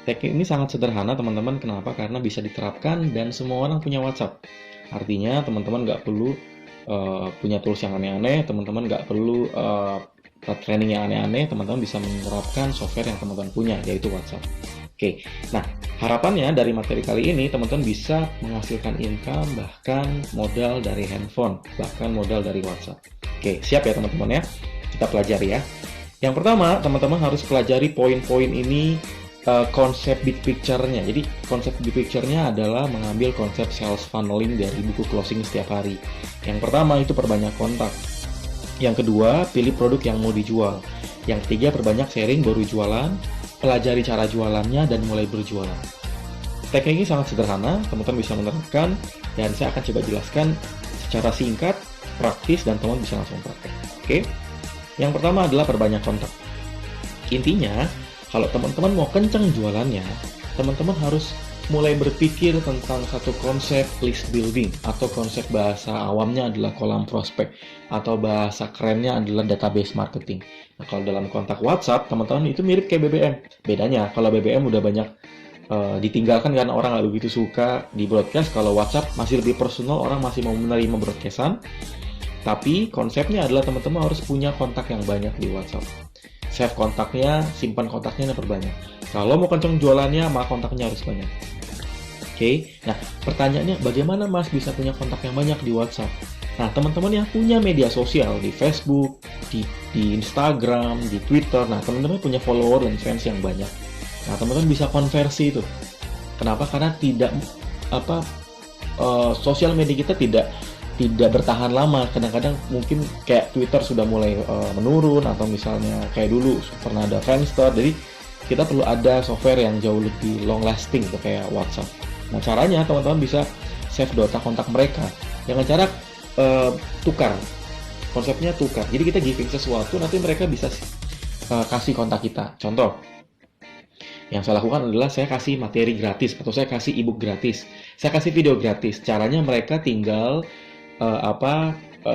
Teknik ini sangat sederhana teman-teman. Kenapa? Karena bisa diterapkan dan semua orang punya WhatsApp. Artinya teman-teman nggak perlu punya tools yang aneh-aneh, teman-teman nggak perlu training yang aneh-aneh, teman-teman bisa menerapkan software yang teman-teman punya, yaitu WhatsApp. Oke, nah harapannya dari materi kali ini teman-teman bisa menghasilkan income, bahkan modal dari handphone, bahkan modal dari WhatsApp. Oke, siap ya teman-teman ya? Kita pelajari ya. Yang pertama, teman-teman harus pelajari poin-poin ini, konsep big picture-nya. Jadi konsep big picture-nya adalah mengambil konsep sales funneling dari buku closing setiap hari. Yang pertama itu perbanyak kontak. Yang kedua, pilih produk yang mau dijual. Yang ketiga, perbanyak sharing baru jualan. Pelajari cara jualannya dan mulai berjualan. Teknik ini sangat sederhana, teman-teman bisa menerapkan dan saya akan coba jelaskan secara singkat, praktis, dan teman-teman bisa langsung praktek. Oke? Yang pertama adalah perbanyak kontak. Intinya, kalau teman-teman mau kenceng jualannya, teman-teman harus mulai berpikir tentang satu konsep list building, atau konsep bahasa awamnya adalah kolam prospek, atau bahasa kerennya adalah database marketing. Nah, kalau dalam kontak WhatsApp, teman-teman itu mirip kayak BBM. Bedanya, kalau BBM udah banyak ditinggalkan karena orang nggak begitu suka di broadcast. Kalau WhatsApp masih lebih personal, orang masih mau menerima broadcastan. Tapi konsepnya adalah teman-teman harus punya kontak yang banyak di WhatsApp. Save kontaknya, simpan kontaknya, dan perbanyak. Kalau mau kenceng jualannya, maka kontaknya harus banyak. Oke, nah pertanyaannya bagaimana Mas bisa punya kontak yang banyak di WhatsApp? Nah, teman-teman yang punya media sosial di Facebook, di Instagram, di Twitter, nah teman-teman punya follower dan fans yang banyak. Nah, teman-teman bisa konversi itu. Kenapa? Karena tidak sosial media kita tidak bertahan lama. Kadang-kadang mungkin kayak Twitter sudah mulai menurun, atau misalnya kayak dulu pernah ada Friendster. Jadi kita perlu ada software yang jauh lebih long lasting gitu, kayak WhatsApp. Nah, caranya teman-teman bisa save data kontak mereka dengan cara tukar. Konsepnya tukar. Jadi kita giving sesuatu, nanti mereka bisa kasih kontak kita. Contoh, yang saya lakukan adalah saya kasih materi gratis, atau saya kasih ebook gratis, saya kasih video gratis. Caranya mereka tinggal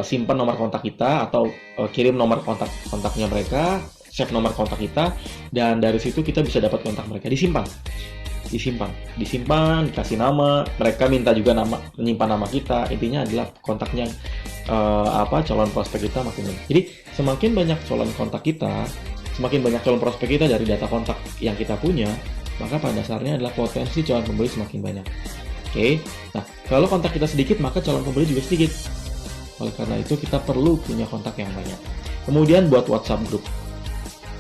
simpan nomor kontak kita, atau kirim nomor kontaknya mereka, save nomor kontak kita, dan dari situ kita bisa dapat kontak mereka. Disimpan, dikasih nama, mereka minta juga menyimpan nama kita. Intinya adalah kontaknya calon prospek kita makin banyak. Jadi semakin banyak calon kontak kita, semakin banyak calon prospek kita dari data kontak yang kita punya, maka pada dasarnya adalah potensi calon pembeli semakin banyak. Oke, nah kalau kontak kita sedikit, maka calon pembeli juga sedikit. Oleh karena itu kita perlu punya kontak yang banyak. Kemudian buat WhatsApp group.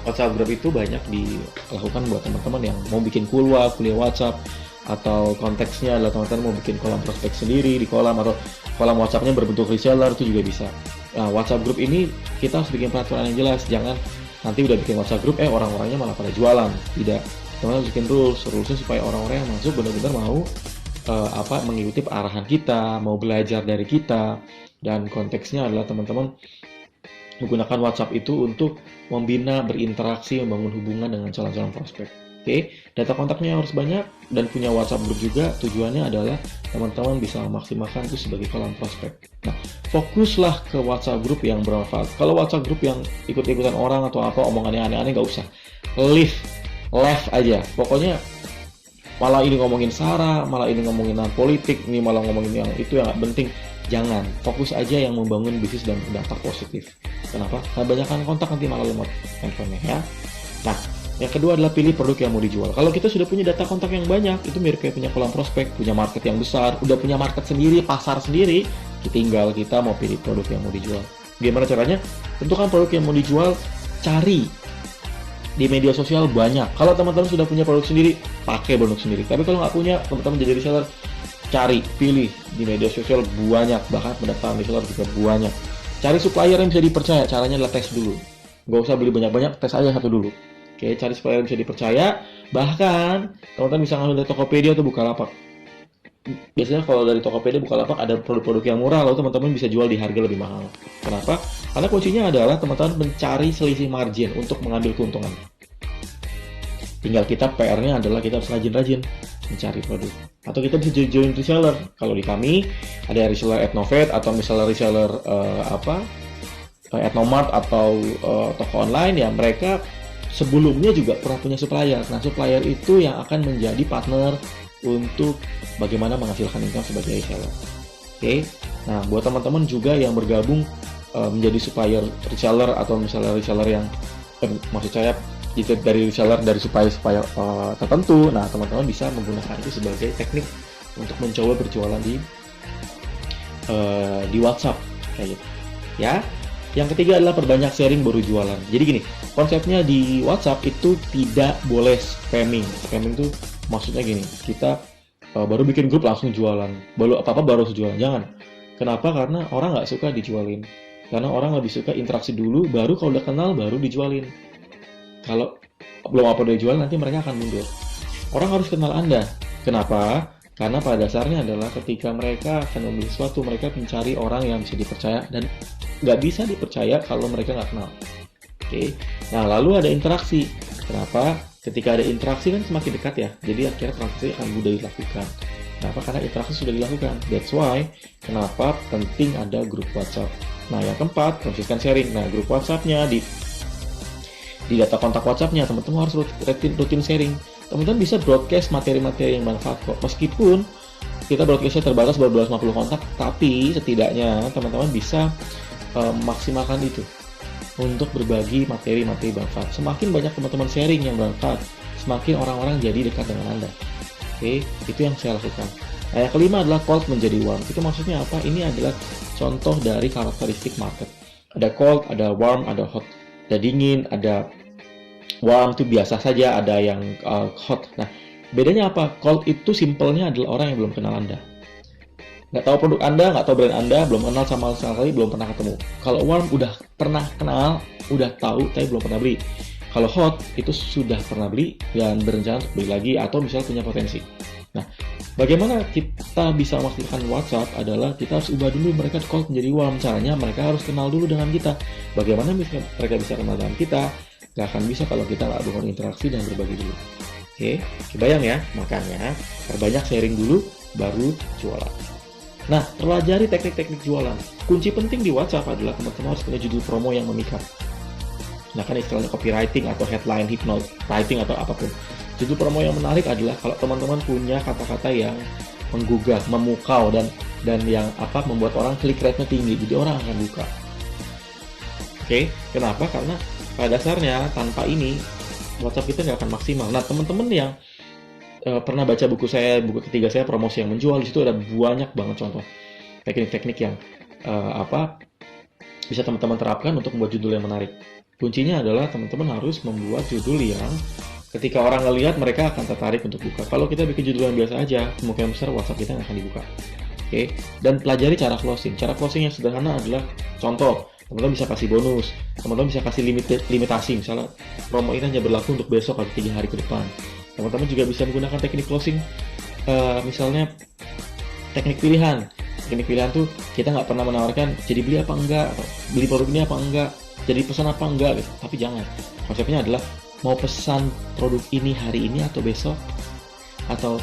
WhatsApp group itu banyak dilakukan buat teman-teman yang mau bikin kuliah WhatsApp, atau konteksnya adalah teman-teman mau bikin kolam prospek sendiri di kolam, atau kolam WhatsApp-nya berbentuk reseller, itu juga bisa. Nah, WhatsApp group ini kita harus bikin peraturan yang jelas. Jangan nanti udah bikin WhatsApp group, orang-orangnya malah pada jualan. Tidak. Teman-teman bikin rules-nya supaya orang-orang yang masuk benar-benar mau mengikuti arahan kita, mau belajar dari kita. Dan konteksnya adalah teman-teman menggunakan WhatsApp itu untuk membina, berinteraksi, membangun hubungan dengan calon-calon prospek. Oke, data kontaknya harus banyak, dan punya WhatsApp group juga. Tujuannya adalah teman-teman bisa memaksimalkan itu sebagai calon prospek. Nah, fokuslah ke WhatsApp group yang bermanfaat. Kalau WhatsApp group yang ikut-ikutan orang atau omongannya aneh-aneh, nggak usah. Left aja. Pokoknya malah ini ngomongin SARA, malah ini ngomongin politik, ini malah ngomongin yang itu yang nggak penting. Jangan, fokus aja yang membangun bisnis dan berdampak positif. Kenapa? Kebanyakan kontak nanti malah lemot handphonenya ya. Nah, yang kedua adalah pilih produk yang mau dijual. Kalau kita sudah punya data kontak yang banyak, itu mirip kayak punya kolam prospek, punya market yang besar, udah punya market sendiri, pasar sendiri, tinggal kita mau pilih produk yang mau dijual. Gimana caranya? Tentukan produk yang mau dijual, cari di media sosial banyak. Kalau teman-teman sudah punya produk sendiri, pakai produk sendiri. Tapi kalau nggak punya, teman-teman jadi reseller, cari, pilih di media sosial banyak, bahkan pendaftaran reseller juga banyak. Cari supplier yang bisa dipercaya. Caranya adalah tes dulu. Nggak usah beli banyak-banyak, tes aja satu dulu. Oke, cari supplier yang bisa dipercaya. Bahkan teman-teman bisa ngambil dari Tokopedia atau Bukalapak. Biasanya kalau dari Tokopedia, Bukalapak ada produk-produk yang murah, lalu teman-teman bisa jual di harga lebih mahal. Kenapa? Karena kuncinya adalah teman-teman mencari selisih margin untuk mengambil keuntungan. Tinggal kita PR-nya adalah kita harus rajin-rajin mencari produk. Atau kita bisa join reseller. Kalau di kami ada reseller Etnovet, atau misalnya reseller Etnomart, atau toko online, ya mereka sebelumnya juga pernah punya supplier. Nah, supplier itu yang akan menjadi partner untuk bagaimana menghasilkan income sebagai reseller. Oke. Nah, buat teman-teman juga yang bergabung menjadi supplier reseller atau misalnya reseller yang maksud saya itu dari reseller dari supplier tertentu. Nah, teman-teman bisa menggunakan itu sebagai teknik untuk mencoba berjualan di WhatsApp kayak gitu. Ya. Yang ketiga adalah perbanyak sharing baru jualan. Jadi gini, konsepnya di WhatsApp itu tidak boleh spamming. Spamming itu maksudnya gini, kita baru bikin grup langsung jualan, baru apa-apa baru jualan. Jangan. Kenapa? Karena orang nggak suka dijualin. Karena orang lebih suka interaksi dulu, baru kalau udah kenal baru dijualin. Kalau belum apa udah dijual, nanti mereka akan mundur. Orang harus kenal Anda. Kenapa? Karena pada dasarnya adalah ketika mereka akan membeli sesuatu, mereka mencari orang yang bisa dipercaya dan nggak bisa dipercaya kalau mereka nggak kenal. Oke. Nah, lalu ada interaksi. Kenapa? Ketika ada interaksi kan semakin dekat ya. Jadi akhirnya transaksi akan mudah dilakukan. Kenapa? Karena interaksi sudah dilakukan. That's why kenapa penting ada grup WhatsApp. Nah, yang keempat, konsisten sharing. Nah, grup WhatsApp-nya di data kontak WhatsApp-nya, teman-teman harus rutin sharing. Teman-teman bisa broadcast materi-materi yang manfaat kok. Meskipun kita broadcast-nya terbatas baru 250 kontak, tapi setidaknya teman-teman bisa memaksimalkan itu untuk berbagi materi-materi bermanfaat. Semakin banyak teman-teman sharing yang bermanfaat, semakin orang-orang jadi dekat dengan Anda. Oke, itu yang saya lakukan. Nah, yang kelima adalah cold menjadi warm. Itu maksudnya apa? Ini adalah contoh dari karakteristik market. Ada cold, ada warm, ada hot. Ada dingin, ada warm itu biasa saja, ada yang hot. Nah, bedanya apa? Cold itu simpelnya adalah orang yang belum kenal Anda. Nggak tahu produk Anda, nggak tahu brand Anda, belum kenal sama sekali, belum pernah ketemu. Kalau warm udah pernah kenal, udah tahu, tapi belum pernah beli. Kalau hot itu sudah pernah beli dan berencana untuk beli lagi atau misalnya punya potensi. Nah, bagaimana kita bisa memastikan WhatsApp adalah kita harus ubah dulu mereka cold menjadi warm. Caranya mereka harus kenal dulu dengan kita. Bagaimana mereka bisa kenal dengan kita? Nggak akan bisa kalau kita nggak bangun interaksi dan berbagi dulu. Oke, kebayang ya? Makanya perbanyak sharing dulu, baru jualan. Nah, pelajari teknik-teknik jualan. Kunci penting di WhatsApp adalah teman-teman harus punya judul promo yang memikat. Nah, kan istilahnya copywriting atau headline hypnowriting atau apapun. Judul promo yang menarik adalah kalau teman-teman punya kata-kata yang menggugah, memukau dan yang membuat orang klik rate-nya tinggi. Jadi orang akan buka. Oke, kenapa? Karena pada dasarnya tanpa ini WhatsApp kita nggak akan maksimal. Nah, teman-teman yang pernah baca buku ketiga saya promosi yang menjual, di situ ada banyak banget contoh teknik-teknik yang bisa teman-teman terapkan untuk membuat judul yang menarik. Kuncinya adalah teman-teman harus membuat judul yang ketika orang ngelihat mereka akan tertarik untuk buka. Kalau kita bikin judul yang biasa aja, kemungkinan besar WhatsApp kita nggak akan dibuka. Oke, dan pelajari cara closing. Cara closing yang sederhana adalah contoh. Teman-teman bisa kasih bonus, teman-teman bisa kasih limitasi, misalnya promo ini hanya berlaku untuk besok atau 3 hari ke depan. Teman-teman juga bisa menggunakan teknik closing, misalnya teknik pilihan. Teknik pilihan tuh kita nggak pernah menawarkan jadi beli apa enggak, atau beli produk ini apa enggak, jadi pesan apa enggak gitu. Tapi jangan. Konsepnya adalah mau pesan produk ini hari ini atau besok, atau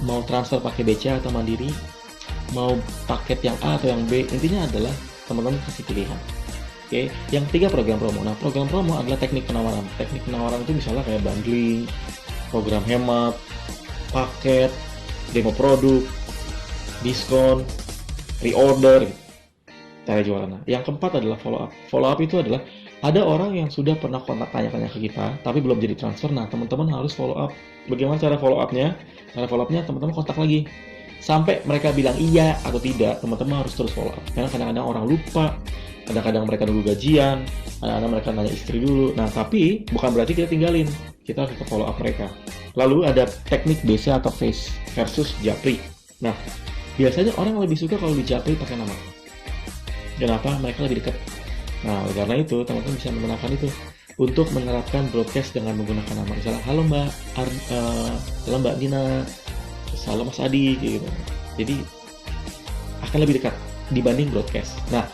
mau transfer pakai BCA atau Mandiri, mau paket yang A atau yang B. Intinya adalah teman-teman kasih pilihan. Oke, yang ketiga program promo. Nah, program promo adalah teknik penawaran. Teknik penawaran itu misalnya kayak bundling, program hemat, paket, demo produk, diskon, reorder, cara jualan. Yang keempat adalah follow up. Follow up itu adalah ada orang yang sudah pernah kontak tanya-tanya ke kita, tapi belum jadi transfer. Nah, teman-teman harus follow up. Bagaimana cara follow up-nya? Cara follow up-nya teman-teman kontak lagi. Sampai mereka bilang iya atau tidak, teman-teman harus terus follow up. Karena kadang-kadang orang lupa, kadang-kadang mereka nunggu gajian, kadang-kadang mereka nanya istri dulu. Nah, tapi bukan berarti kita tinggalin. Kita harus follow up mereka. Lalu ada teknik BC atau face versus japri. Nah, biasanya orang lebih suka kalau di japri pakai nama. Kenapa? Mereka lebih dekat. Nah, oleh karena itu, teman-teman bisa menggunakan itu untuk menerapkan broadcast dengan menggunakan nama. Misalnya, halo Mbak Dina, halo Mas Adi, gitu. Jadi, akan lebih dekat dibanding broadcast. Nah,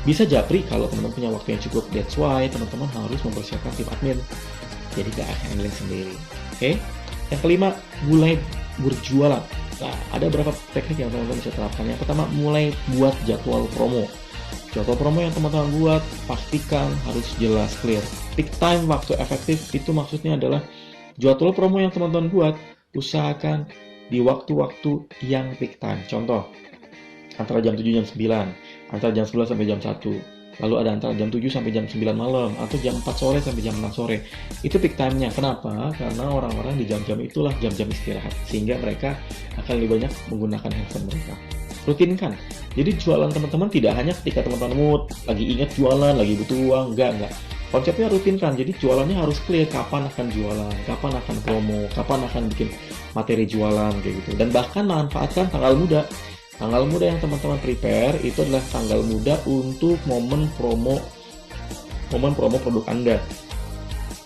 bisa japri kalau teman-teman punya waktu yang cukup. That's why teman-teman harus mempersiapkan tim admin. Jadi gak akan handling sendiri. Oke? Yang kelima, mulai berjualan. Nah, ada beberapa teknik yang teman-teman bisa terapkan. Yang pertama, mulai buat jadwal promo. Jadwal promo yang teman-teman buat, pastikan harus jelas, clear. Peak time, waktu efektif, itu maksudnya adalah jadwal promo yang teman-teman buat, usahakan di waktu-waktu yang peak time. Contoh, antara jam 7 jam 9, antara jam 11 sampai jam 1, lalu ada antara jam 7 sampai jam 9 malam, atau jam 4 sore sampai jam 6 sore. Itu peak time-nya. Kenapa? Karena orang-orang di jam-jam itulah jam-jam istirahat, sehingga mereka akan lebih banyak menggunakan handphone mereka. Rutinkan. Jadi jualan teman-teman tidak hanya ketika teman-teman mood, lagi ingat jualan, lagi butuh uang, enggak. Konsepnya rutinkan, jadi jualannya harus clear, kapan akan jualan, kapan akan promo, kapan akan bikin materi jualan, kayak gitu. Dan bahkan manfaatkan tanggal muda. Tanggal muda yang teman-teman prepare itu adalah tanggal muda untuk momen promo produk Anda.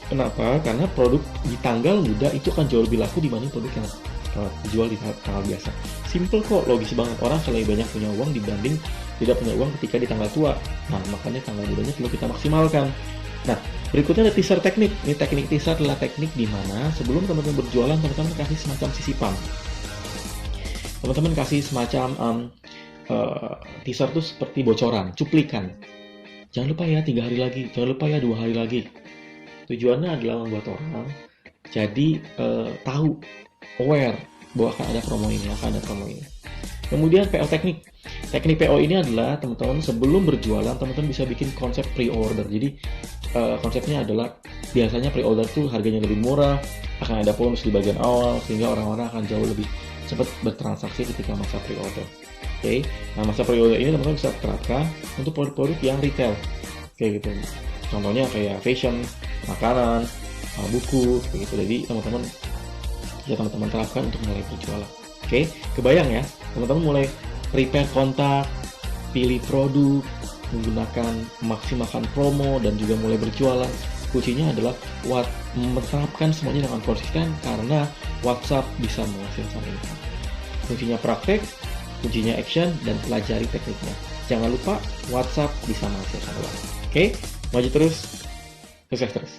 Kenapa? Karena produk di tanggal muda itu akan jauh lebih laku dibanding produk yang dijual di tanggal biasa. Simple kok, logis banget. Orang lebih banyak punya uang dibanding tidak punya uang ketika di tanggal tua. Nah, makanya tanggal mudanya perlu kita maksimalkan. Nah, berikutnya ada teaser teknik. Ini teknik teaser adalah teknik di mana sebelum teman-teman berjualan, teman-teman kasih semacam sisipan. Teman-teman kasih semacam teaser itu seperti bocoran, cuplikan. Jangan lupa ya 3 hari lagi, jangan lupa ya 2 hari lagi. Tujuannya adalah membuat orang jadi tahu, aware bahwa akan ada promo ini, Kemudian PO teknik. Teknik PO ini adalah teman-teman sebelum berjualan, teman-teman bisa bikin konsep pre-order. Jadi konsepnya adalah biasanya pre-order tuh harganya lebih murah, akan ada bonus di bagian awal, sehingga orang-orang akan jauh lebih cepat bertransaksi ketika masa pre-order. Oke. Nah, masa pre-order ini teman-teman bisa terapkan untuk produk-produk yang retail. Kayak gitu. Contohnya kayak fashion, makanan, buku, kayak gitu. Jadi teman-teman terapkan untuk mulai berjualan. Oke, kebayang ya, teman-teman mulai prepare kontak, pilih produk, maksimalkan promo, dan juga mulai berjualan. Kuncinya adalah menerapkan semuanya dengan konsisten, karena WhatsApp bisa menghasilkan income. Kuncinya praktek, kuncinya action, dan pelajari tekniknya. Jangan lupa WhatsApp bisa menghasilkan uang. Oke, maju terus, sukses terus.